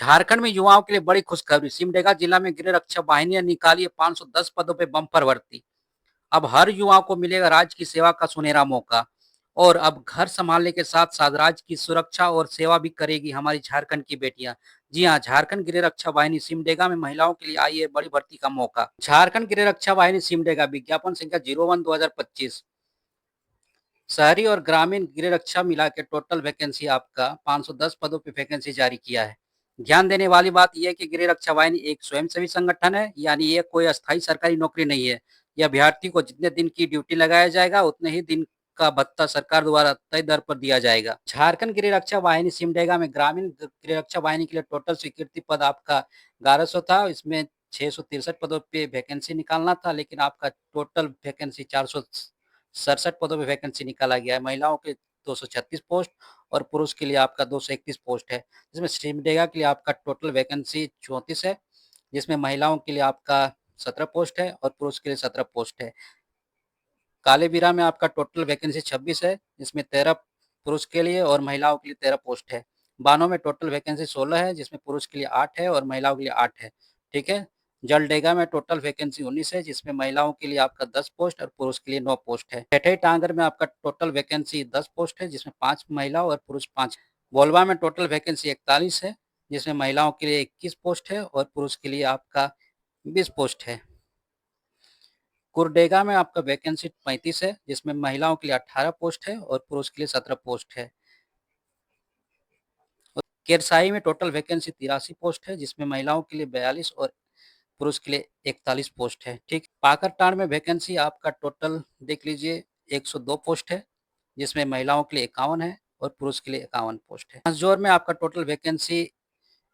झारखंड में युवाओं के लिए बड़ी खुशखबरी। सिमडेगा जिला में गृह रक्षा वाहिनी ने निकाली है 510 पदों पे बम्पर भर्ती। अब हर युवाओं को मिलेगा राज्य की सेवा का सुनहरा मौका। और अब घर संभालने के साथ साथ राज्य की सुरक्षा और सेवा भी करेगी हमारी झारखंड की बेटियां। जी हाँ, झारखंड गृह रक्षा वाहिनी सिमडेगा में महिलाओं के लिए आई है बड़ी भर्ती का मौका। झारखंड गृह रक्षा वाहिनी सिमडेगा विज्ञापन संख्या 01/2025। शहरी और ग्रामीण गृह रक्षा मिला के टोटल वैकेंसी आपका 510 पदों पे वैकेंसी जारी किया है। ध्यान देने वाली बात यह है कि गृह रक्षा वाहिनी एक स्वयंसेवी संगठन है, यानी ये कोई अस्थायी सरकारी नौकरी नहीं है। यह अभ्यर्थी को जितने दिन की ड्यूटी लगाया जाएगा उतने ही दिन का भत्ता सरकार द्वारा तय दर पर दिया जाएगा। झारखंड गृह रक्षा वाहिनी सिमडेगा में ग्रामीण गृह रक्षा वाहिनी के लिए टोटल स्वीकृति पद आपका 1100 था। इसमें 663 पदों पे वैकेंसी निकालना था, लेकिन आपका टोटल वैकेंसी 467 पदों पे वैकेंसी निकाला गया है। महिलाओं के 236 पोस्ट और पुरुष के लिए आपका 231 पोस्ट है, जिसमें सिमडेगा के लिए आपका टोटल वैकेंसी 34 है, जिसमें महिलाओं के लिए आपका 17 पोस्ट है और पुरुष के लिए 17 पोस्ट है। कालेबिरा में आपका टोटल वैकेंसी 26 है, जिसमें 13 पुरुष के लिए और महिलाओं के लिए 13 पोस्ट है। बानो में टोटल वैकेंसी 16 है, जिसमें पुरुष के लिए 8 है और महिलाओं के लिए 8 है। ठीक है। जलडेगा में टोटल वैकेंसी 19 है, जिसमें महिलाओं के लिए आपका 10 पोस्ट और पुरुष के लिए 9 पोस्ट है। ठेठई टांगर में आपका टोटल वैकेंसी 10 पोस्ट है, जिसमें 5 महिला और पुरुष 5। बोलवा में टोटल वैकेंसी 41 है, जिसमें महिलाओं के लिए 21 पोस्ट है और पुरुष के लिए आपका 20 पोस्ट है। कुरडेगा में आपका वैकेंसी 35 है, जिसमें महिलाओं के लिए 18 पोस्ट है और पुरुष के लिए 17 पोस्ट है। केरसाई में टोटल वैकेंसी 83 पोस्ट है, जिसमें महिलाओं के लिए 42 और पुरुष के लिए 41 पोस्ट है। ठीक। पाकरटांड में वैकेंसी आपका टोटल देख लीजिए 102 पोस्ट है, जिसमें महिलाओं के लिए 51 है और पुरुष के लिए 51 पोस्ट है। हंसजोर में आपका टोटल वैकेंसी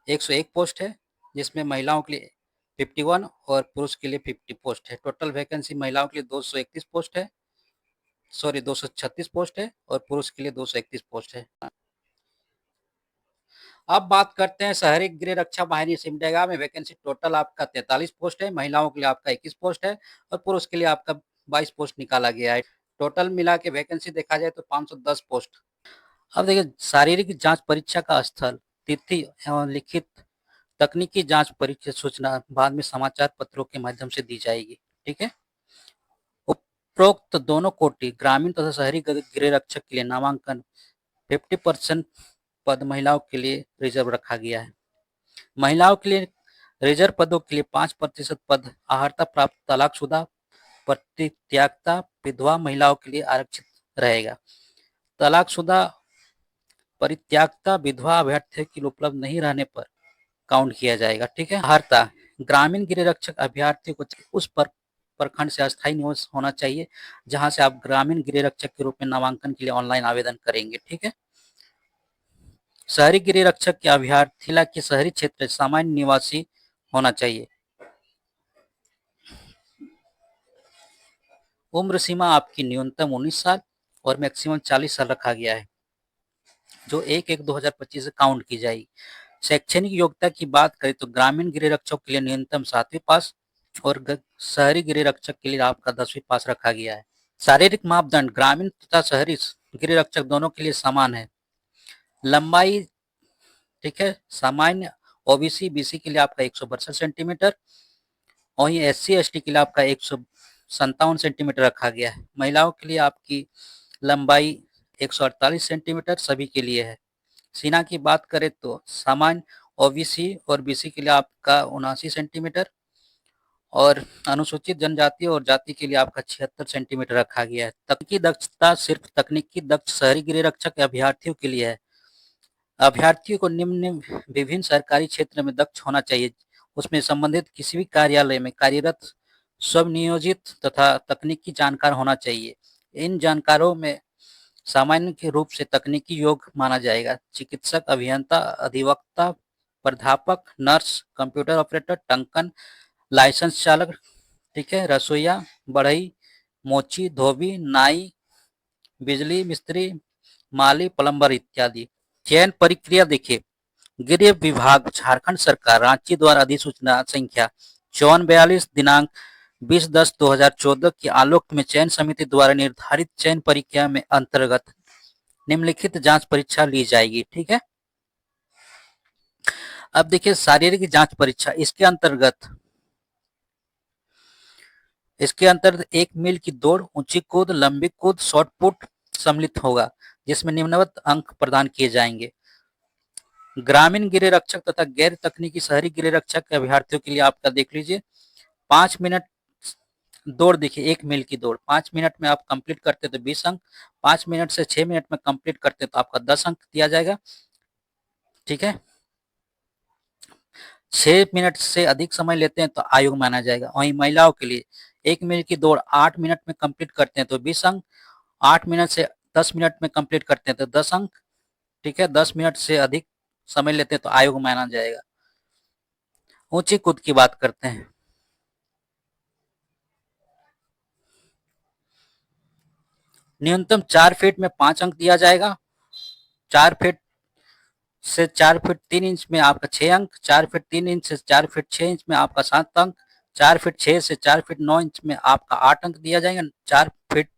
101 पोस्ट है, जिसमें महिलाओं के लिए 51 और पुरुष के लिए 50 पोस्ट है। टोटल वैकेंसी महिलाओं के लिए 231 पोस्ट है, 236 पोस्ट है और पुरुष के लिए 231 पोस्ट है। अब बात करते हैं शहरी गृह रक्षा वाहिनी सिमडेगा में वैकेंसी टोटल आपका 43 पोस्ट है, महिलाओं के लिए आपका 21 पोस्ट है और पुरुष के लिए आपका 22 पोस्ट निकाला गया है। टोटल मिला के वैकेंसी देखा जाए तो 510 पोस्ट। अब देखिए, शारीरिक जांच परीक्षा का स्थल, तिथि एवं लिखित तकनीकी जांच परीक्षा सूचना बाद में समाचार पत्रों के माध्यम से दी जाएगी। ठीक है। उपरोक्त दोनों कोटि ग्रामीण तथा शहरी गृह रक्षक के लिए नामांकन 50% पद महिलाओं के लिए रिजर्व रखा गया है। महिलाओं के लिए रिजर्व पदों के लिए 5% पद आहारता प्राप्त तलाकशुदा परित्यागता विधवा महिलाओं के लिए आरक्षित रहेगा। तलाकशुदा परित्यागता विधवा अभ्यर्थियों के लिए उपलब्ध नहीं रहने पर काउंट किया जाएगा। ठीक है। आहारता ग्रामीण गृह रक्षक अभ्यर्थियों को उस पर प्रखंड से अस्थायी निवास होना चाहिए जहां से आप ग्रामीण गृह रक्षक के रूप में नामांकन के लिए ऑनलाइन आवेदन करेंगे। ठीक है। शहरी गृह रक्षक के अभ्यर्थी के शहरी क्षेत्र सामान्य निवासी होना चाहिए। उम्र सीमा आपकी न्यूनतम 19 साल और मैक्सिमम 40 साल रखा गया है, जो 1/1/2025 से काउंट की जाएगी। शैक्षणिक योग्यता की बात करें तो ग्रामीण गृह रक्षक के लिए न्यूनतम 7वीं पास और शहरी गृह रक्षक के लिए आपका 10वीं पास रखा गया है। शारीरिक मापदंड ग्रामीण तथा शहरी गृह रक्षक दोनों के लिए समान है। लंबाई, ठीक है, सामान्य ओबीसी बीसी के लिए आपका 162 सेंटीमीटर, वहीं SC ST के लिए आपका 157 सेंटीमीटर रखा गया है। महिलाओं के लिए आपकी लंबाई 148 सेंटीमीटर सभी के लिए है। सीना की बात करें तो सामान्य ओबीसी और बीसी के लिए आपका 79 सेंटीमीटर और अनुसूचित जनजाति और जाति के लिए आपका 76 सेंटीमीटर रखा गया है। तकनीकी दक्षता सिर्फ तकनीकी दक्ष शहरी गृह रक्षक अभ्यर्थियों के लिए है। अभ्यर्थियों को निम्न विभिन्न सरकारी क्षेत्र में दक्ष होना चाहिए, उसमें संबंधित किसी भी कार्यालय में कार्यरत स्वनियोजित तथा तकनीकी जानकार होना चाहिए। इन जानकारों में सामान्य रूप से तकनीकी योग माना जाएगा। चिकित्सक, अभियंता, अधिवक्ता, प्राध्यापक, नर्स, कंप्यूटर ऑपरेटर, टंकन, लाइसेंस चालक, ठीक है, रसोईया, बढ़ई, मोची, धोबी, नाई, बिजली मिस्त्री, माली, प्लम्बर इत्यादि। चयन प्रक्रिया देखिए, गृह विभाग झारखंड सरकार रांची द्वारा अधिसूचना संख्या 5442 दिनांक 20/10/2014 के आलोक में चयन समिति द्वारा निर्धारित चयन प्रक्रिया में अंतर्गत निम्नलिखित जांच परीक्षा ली जाएगी। ठीक है। अब देखिए शारीरिक जांच परीक्षा, इसके अंतर्गत 1 मील की दौड़, ऊंची कूद, लंबी कूद, शॉट पुट सम्मिलित होगा, जिसमें निम्नवत अंक प्रदान किए जाएंगे। ग्रामीण गिरे रक्षक तथा गैर तकनीकी शहरी गिरे रक्षक के अभ्यर्थियों के लिए आपका देख लीजिए 5 मिनट दौड़। देखिए 1 मील की दौड़ 5 मिनट में आप कंप्लीट करते तो 20 अंक, 5 मिनट से 6 मिनट में कंप्लीट करते तो आपका 10 अंक दिया जाएगा। ठीक है, 6 मिनट से अधिक समय लेते हैं तो आयोग माना जाएगा। वहीं महिलाओं के लिए 1 मील की दौड़ 8 मिनट में कंप्लीट करते हैं तो 20 अंक, 8 मिनट से 10 मिनट में कंप्लीट करते हैं तो 10 अंक। ठीक है, 10 मिनट से अधिक समय लेते हैं तो आयोग माना जाएगा। ऊंची कूद की बात करते हैं। न्यूनतम 4 फीट में 5 अंक दिया जाएगा। 4 फीट से 4 फीट 3 इंच में आपका 6 अंक, 4 फीट 3 इंच से 4 फीट 6 इंच में आपका 7 अंक, 4 फीट 6 से 4 फीट 9 इंच में आपका 8 अंक दिया जाएगा, 4 फीट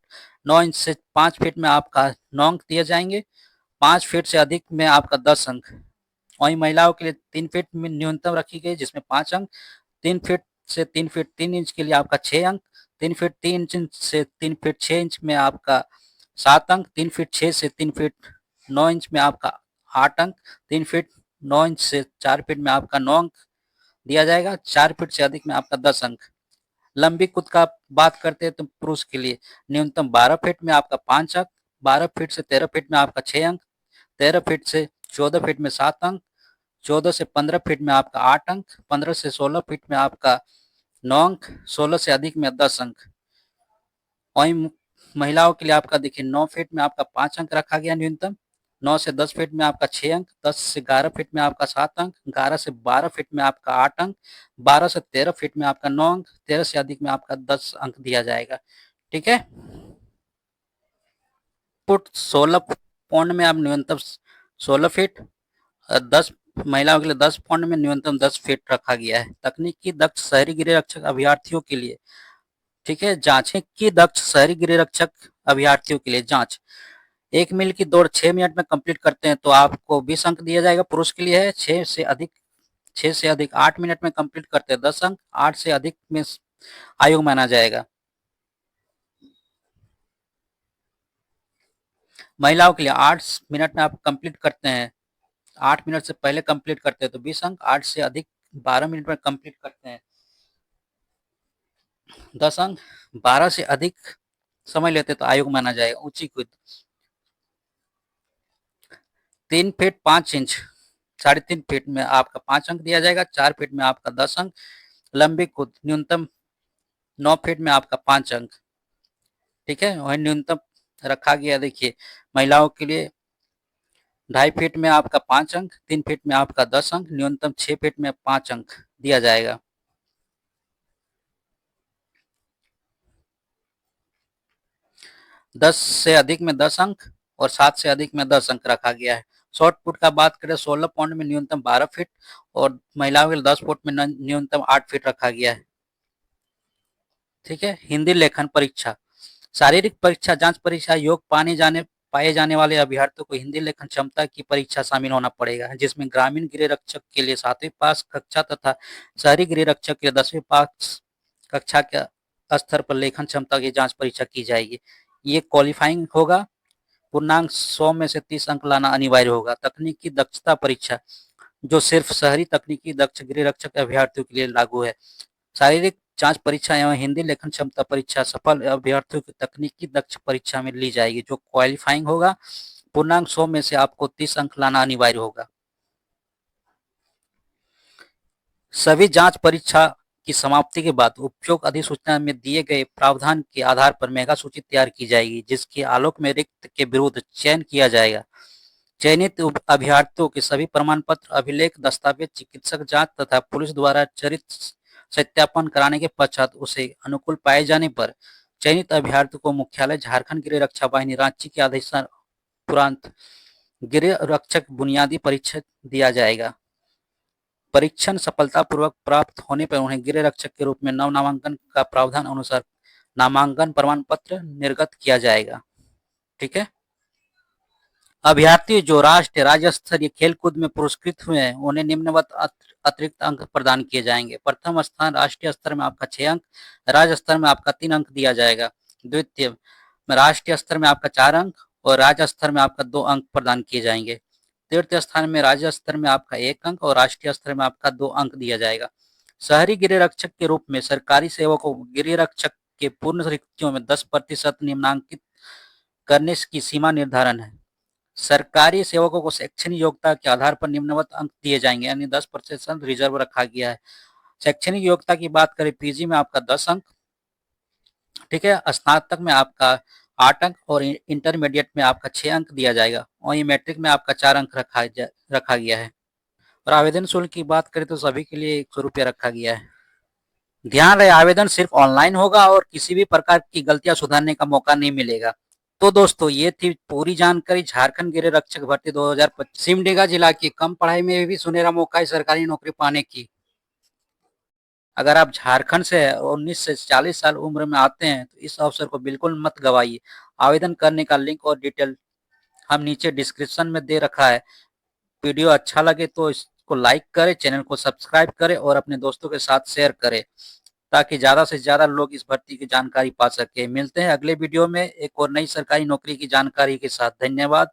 9 इंच से 5 फीट में आपका 9 अंक दिए जाएंगे, 5 फीट से अधिक में आपका 10 अंक। वहीं महिलाओं के लिए 3 फीट में न्यूनतम रखी गई जिसमें 5 अंक, 3 फीट से 3 फीट 3 इंच के लिए आपका 6 अंक, 3 फीट 3 इंच से 3 फीट 6 इंच में आपका 7 अंक, 3 फीट 6 से 3 फीट 9 इंच में आपका 8 अंक, 3 फीट 9 इंच से 4 फीट में आपका 9 अंक दिया जाएगा, 4 फीट से अधिक में आपका 10 अंक। लंबी कूद का बात करते हैं तो पुरुष के लिए न्यूनतम 12 फीट में आपका 5 अंक, 12 फीट से 13 फीट में आपका 6 अंक, 13 फीट से 14 फीट में 7 अंक, 14 से 15 फीट में आपका 8 अंक, 15 से 16 फीट में आपका 9 अंक, 16 से अधिक में 10 अंक। वहीं महिलाओं के लिए आपका देखिए 9 फीट में आपका 5 अंक रखा गया न्यूनतम, 9 से 10 फीट में आपका 6 अंक, 10 से 11 फीट में आपका 7 अंक, 11 से 12 फीट में आपका 8 अंक, 12 से 13 फीट में आपका 9 अंक, 13 से अधिक में आपका 10 अंक दिया जाएगा। ठीक है, फुट 16 पौंड में आप न्यूनतम 16 फीट, 10 महिलाओं के लिए 10 पौंड में न्यूनतम 10 फीट रखा गया है। तकनीकी दक्ष शहरी गिरे रक्षक अभ्यर्थियों के लिए, ठीक है, जांचें कि दक्ष शहरी गिरे रक्षक अभ्यर्थियों के लिए जांच। 1 मील की दौड़ 6 मिनट में कंप्लीट करते हैं तो आपको 20 अंक दिया जाएगा। पुरुष के लिए है 6 से अधिक 8 मिनट में कंप्लीट करते हैं 10 अंक, 8 से अधिक में आयोग माना जाएगा। महिलाओं के लिए 8 मिनट में आप कंप्लीट करते हैं, 8 मिनट से पहले कंप्लीट करते हैं तो 20 अंक, 8 से अधिक 12 मिनट में कंप्लीट करते हैं 10 अंक, 12 से अधिक समय लेते तो आयोग माना जाएगा। ऊंची कूद 3 फीट 5 इंच, 3.5 फीट में आपका 5 अंक दिया जाएगा, 4 फीट में आपका 10 अंक। लंबी कूद न्यूनतम 9 फीट में आपका 5 अंक। ठीक है, वही न्यूनतम रखा गया देखिए महिलाओं के लिए 2.5 फीट में आपका 5 अंक, 3 फीट में आपका 10 अंक, न्यूनतम 6 फीट में 5 अंक दिया जाएगा। दस से अधिक में 10 अंक और 7 से अधिक में 10 अंक रखा गया है। शॉर्ट पुट का बात करें 16 पौंड में न्यूनतम 12 फीट और महिलाओं के लिए 10 फुट में न्यूनतम 8 फीट रखा गया है। ठीक है, हिंदी लेखन परीक्षा, शारीरिक परीक्षा, जांच परीक्षा, योग पाए जाने वाले अभ्यर्थियों को हिंदी लेखन क्षमता की परीक्षा शामिल होना पड़ेगा, जिसमें ग्रामीण गृह रक्षक के लिए 7वीं पास कक्षा तथा शहरी गृह रक्षक के लिए 10वीं पास कक्षा के स्तर पर लेखन क्षमता की जांच परीक्षा की जाएगी। ये क्वालिफाइंग होगा। पूर्णांक 100 में से 30 अंक लाना अनिवार्य होगा। तकनीकी दक्षता परीक्षा, जो सिर्फ शहरी तकनीकी दक्ष गृह रक्षक अभ्यर्थियों के लिए लागू है। शारीरिक जांच परीक्षा एवं हिंदी लेखन क्षमता परीक्षा सफल अभ्यर्थियों की तकनीकी दक्ष परीक्षा में ली जाएगी, जो क्वालिफाइंग होगा। पूर्णांक 100 में से आपको 30 अंक लाना अनिवार्य होगा। सभी जांच परीक्षा की समाप्ति के बाद उपयुक्त अधिसूचना में दिए गए प्रावधान के आधार पर मेगा सूची तैयार की जाएगी, जिसके आलोक में रिक्त के विरुद्ध चयन किया जाएगा। चयनित अभ्यर्थियों के सभी प्रमाण पत्र, अभिलेख, दस्तावेज, चिकित्सक जांच तथा पुलिस द्वारा चरित्र सत्यापन कराने के पश्चात उसे अनुकूल पाए जाने पर चयनित अभ्यर्थी को मुख्यालय झारखंड गृह रक्षा वाहिनी रांची के आदेशानुसार गृह रक्षक बुनियादी परीक्षा दिया जाएगा। परीक्षण सफलतापूर्वक प्राप्त होने पर उन्हें गृह रक्षक के रूप में नव नामांकन का प्रावधान अनुसार नामांकन प्रमाण पत्र निर्गत किया जाएगा। ठीक है, अभ्यर्थी जो राष्ट्रीय राज्य स्तरीय खेलकूद में पुरस्कृत हुए हैं उन्हें निम्नवत अतिरिक्त अंक प्रदान किए जाएंगे। प्रथम स्थान राष्ट्रीय स्तर में आपका 6 अंक, राज्य स्तर में आपका 3 अंक दिया जाएगा। द्वितीय राष्ट्रीय स्तर में आपका 4 अंक और राज्य स्तर में आपका 2 अंक प्रदान किए जाएंगे। तृतीय स्थान में राज्य स्तर में आपका 1 अंक और राष्ट्रीय स्तर में आपका 2 अंक दिया जाएगा। शहरी गृह रक्षक के रूप में सरकारी सेवकों को गृह रक्षक के पूर्ण रिक्तियों में 10% निम्नांकित करने की सीमा निर्धारण है। सरकारी सेवकों को शैक्षणिक योग्यता के आधार पर निम्नवत अंक दिए जाएंगे, यानी 10% रिजर्व रखा गया है। शैक्षणिक योग्यता की बात करें, पीजी में आपका 10 अंक, ठीक है, स्नातक में आपका 8 अंक और इंटरमीडिएट में आपका 6 अंक दिया जाएगा। वहीं मैट्रिक में आपका 4 अंक रखा गया है। और आवेदन शुल्क की बात करें तो सभी के लिए 100 रुपया रखा गया है। ध्यान रहे, आवेदन सिर्फ ऑनलाइन होगा और किसी भी प्रकार की गलतियां सुधारने का मौका नहीं मिलेगा। तो दोस्तों, ये थी पूरी जानकारी झारखंड गृह रक्षक भर्ती 2025। सिमडेगा जिला की कम पढ़ाई में भी सुनहरा मौका है सरकारी नौकरी पाने की। अगर आप झारखंड से 19 से 40 साल उम्र में आते हैं तो इस अवसर को बिल्कुल मत गवाइए। आवेदन करने का लिंक और डिटेल हम नीचे डिस्क्रिप्शन में दे रखा है। वीडियो अच्छा लगे तो इसको लाइक करें, चैनल को सब्सक्राइब करें और अपने दोस्तों के साथ शेयर करें ताकि ज़्यादा से ज़्यादा लोग इस भर्ती की जानकारी पा सके। मिलते हैं अगले वीडियो में एक और नई सरकारी नौकरी की जानकारी के साथ। धन्यवाद।